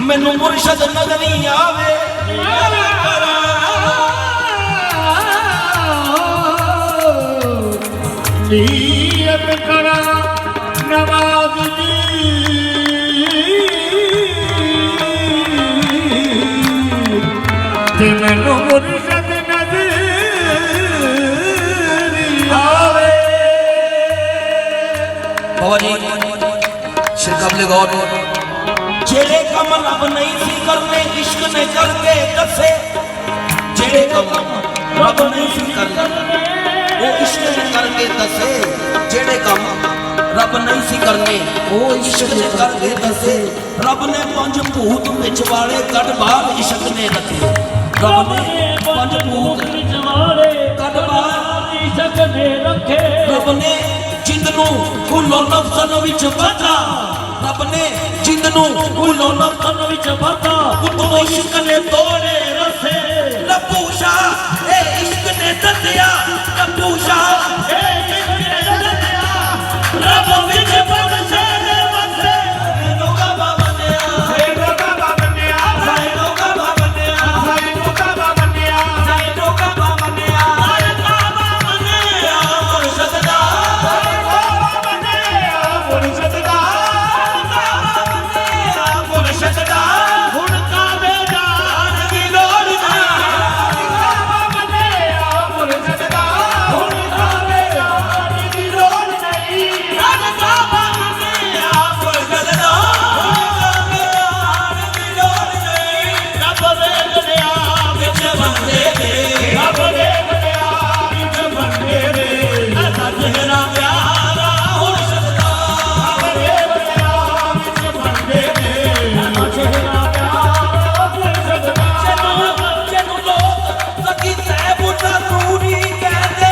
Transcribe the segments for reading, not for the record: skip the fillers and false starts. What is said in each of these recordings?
मैनू मुर्शद नजर नहीं आवे नीयत करा नवाज दी ते मैनू मुर्शद नजर आवे। बाबा जी शेर काबिल गौर जेड़े कम रब नहीं सी करने इश्क ने करके दसे जेड़े कम रब नहीं सी करने वो इश्क ने करके दसे जेड़े कम रब नहीं सी करने वो इश्क ने करके दसे रब ने पंज भूत विच वाले कट बाहर इश्क ने रखे रब ने पंज भूत विच वाले कट बाहर इश्क ने रखे रब ने जिंदनू कुलो नफ्सन विच बचा रब ने जिंदनू कुलो नफ्सन विच बचा उतो इश्क ने तोड़े रसे रब्बू शाह ए इश्क ने दसिया रब्बू शाह ए इश्क ने दसिया रब विच बसे ने बसे लोगा बाबा ने साई लोगा बाबा ने साई लोगा बाबा ने साई लोगा बाबा ने साई लोगा बाबा ने साई बाबा ने मुर्शद दा साई बाबा ने मुर्शद दा मुर्शद दा हुण काबे जान दी लोड़ नहीं बाबा ने मुर्शद दा हुण काबे जान दी लोड़ नहीं रब बाबा ने मुर्शद दा काबे जान दी लोड़ नहीं रब वेख लिया विच बंदे दे रब वेख लिया विच बंदे दे ऐसा चेहरा प्यारा मुर्शद दा रब वेख लिया विच बंदे दे ऐसा चेहरा प्यारा मुर्शद दा जेनू लोग सकी तैबुता नूरी कहते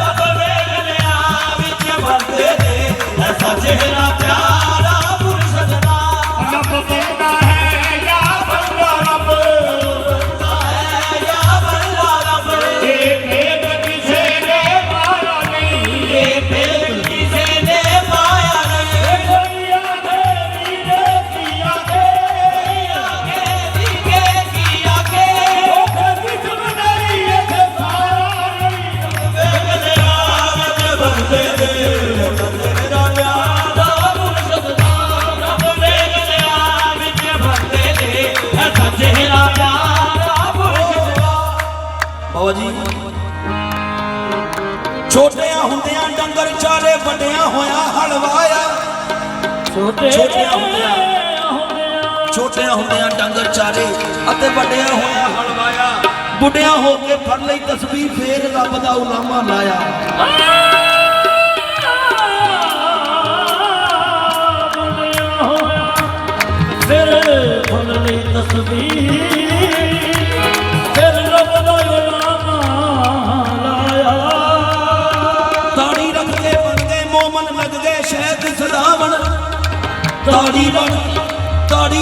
रब वेख लिया विच बंदे दे ऐसा चेहरा प्यारा मुर्शद दा रब बंदा है या बंदा रब या बल्ला रब ये भेद किसे ने पाया नहीं ये भेद किसे ने पाया नहीं कोई आगे नीचे किया के आगे दिखे की आगे कुछ नहीं है सारा वेख लिया विच बंदे दे तेरा प्यारा मुर्शद दा रब वेख लिया विच बंदे दे ऐसा चेहरा प्यारा मुर्शद दा बाबा जी छोटिया ਹੁੰਦਿਆਂ ਡੰਗਰ ਚਾਰੇ ਵੱਡਿਆਂ ਹੋਇਆ ਹਲਵਾਇਆ ਛੋਟਿਆਂ ਹੁੰਦਿਆਂ ਡੰਗਰ ਚਾਰੇ ਅਤੇ ਵੱਡਿਆਂ ਹੋਇਆ ਹਲਵਾਇਆ ਬੁੱਢਿਆਂ ਹੋ ਕੇ ਫੜ ਲਈ ਤਸਬੀਹ ਫੇਰ ਰੱਬ ਦਾ ਉਲਾਮਾ ਲਾਇਆ फिर फल ली तस्वीर फिर रब दा गुलामा लाया ਤਾੜੀ ਰੱਖ ਕੇ ਬਣ ਗਏ ਮੋਮਨ ਲੱਗ ਗਏ ਸ਼ਹਿਦ ਸਦਾਵਣ ਤਾੜੀ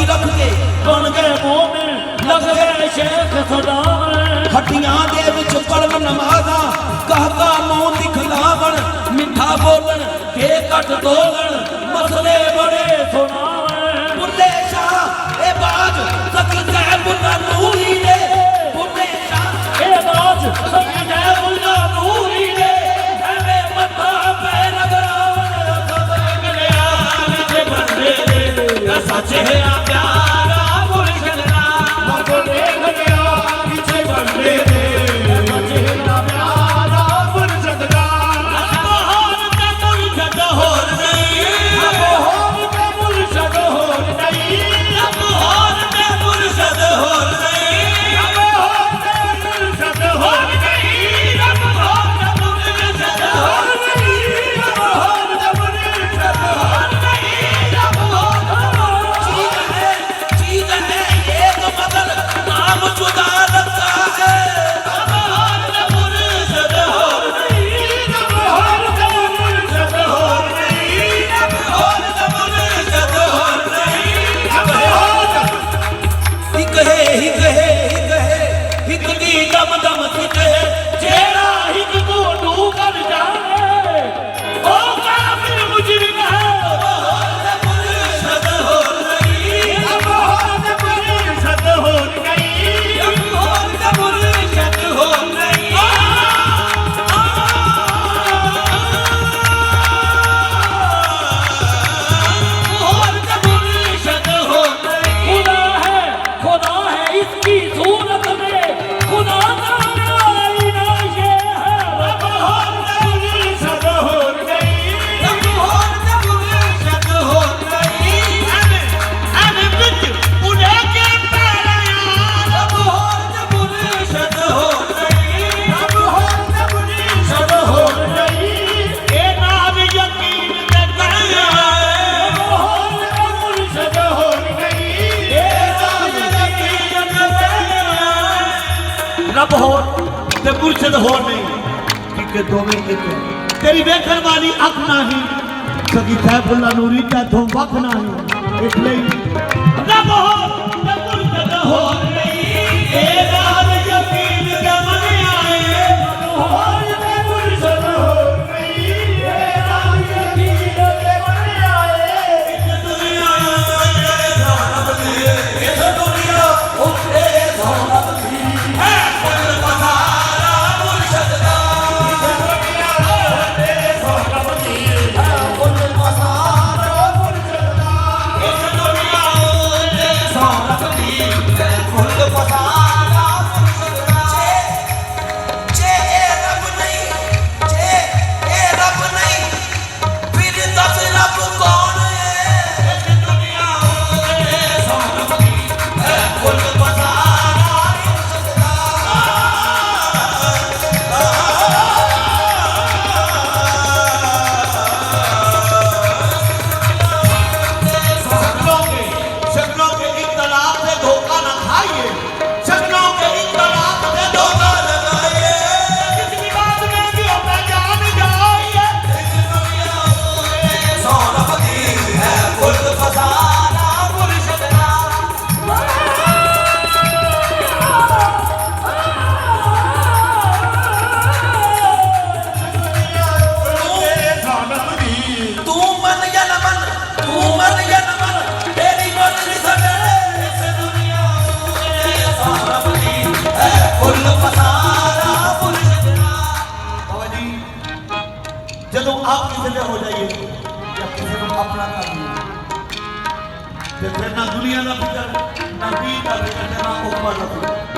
ਰੱਖ ਕੇ बन गए मोमिन लग गए शेख सदावन ਹੱਟੀਆਂ ਦੇ ਵਿੱਚ ਪੜਨ ਨਮਾਜ਼ਾਂ ਕਹਕਾ ਮੂੰਹ ਦਿਖਲਾਵਣ ਮਿੱਠਾ ਬੋਲਣ ਕੇ ਘਟ ਦੋਲਣ ਮਸਲੇ ਬੜੇ सुनावन ਬੁੱਲੇ ਸ਼ਾਹ ਇਹ ਬਾਜ ਸਕੀ ਤੈਬੁਤਾ ਨੂਰੀ ਨੇ ਬੁੱਲੇ ਸ਼ਾਹ ए बाज सकी जय मुल्ला नूरी ने ਐਵੇਂ ਮੱਥਾ ਪੈ ਰਗੜਾਵਣ देख लिया विच बंदे दे ਐਸਾ ਚਿਹਰਾ ਪਿਆਰਾ ਮੁਰਸ਼ਦ ਦਾ रब देख लिया विच बंदे दे चेहरा प्यारा मुर्शद दा ਬਹਾਰ ਤੇ ਮੁਰਸ਼ਦ ਹੋਰ ਨਹੀਂ होर ते मुर्शद होर नहीं ਰੱਬ ਹੋਰ ਤੇ ਮੁਰਸ਼ਦ ਹੋਰ ਨਹੀਂ रब होर ते मुर्शद होर नहीं ਰੱਬ ਹੋਰ ਤੇ ਮੁਰਸ਼ਦ ਹੋਰ ਨਹੀਂ रब होर ते मुर्शद होर ਨਹੀਂ ਰੱਬ ਹੋਰ चीज है एक बदल नाम जुदा लगता है रब और न मुर्शद और नहीं रब होर ते मुर्शद होर नहीं रब और न मुर्शद और नहीं रब होर हिक है हिक दी दम दम हिक है जेड़ा हिक को डू कर जाए ओ काफिर मुजरिम है रब और न मुर्शद और नहीं रब होर ते रब होर ते मुर्शद होर नहीं कि दोवें एक तेरी वेखण वाली अख नहीं सगी सैफुल्ला नूरी तैथों वख नहीं इसलिए रब होर ते मुर्शद होर नहीं ए राह यकीन ते मन आए होर ते मुर्शद होर नहीं ए राह यकीन ते मन आए इस दुनिया तेरे रब दी इस दुनिया ओ तेरे रब दी है कुल पसारा मुर्शद दा इस दुनिया तेरे रब दी है कुल पसारा मुर्शद दा इस दुनिया तेरे रब दी है कुल पसारा मुर्शद दा जे ए रब नहीं जे ए रब नहीं फिर दस रब कौन है इस दुनिया तेरे रब दी है कुल पसारा मुर्शद दा शक्लों के इख्तलाफ से धोखा न खाइए शक्लों के इख्तलाफ से धोखा न खाइए किसी बात में भी होता जान जाइए रब दी है कुल फसाना मुर्शद दा तू मन या न मन तू मन या न मन तेरी मर्जी सके इस दुनिया में रब दी है कुल फसाना मुर्शद दा बाबा जी ਜਦੋਂ ਆਪ ਕਿਸੇ ਦੇ ਹੋ ਜਾਈਏ ਜਾਂ ਕਿਸੇ ਨੂੰ ਆਪਣਾ ਕਰ ਲਈਏ ਤੇ ਫਿਰ ਨਾ ਦੁਨੀਆ ਦਾ ਫਿਕਰ ਨਾ ਵੀ ਦਾ ਫਿਕਰ ਨਾ ਉਪਰ ਦਾ ਫਿਕਰ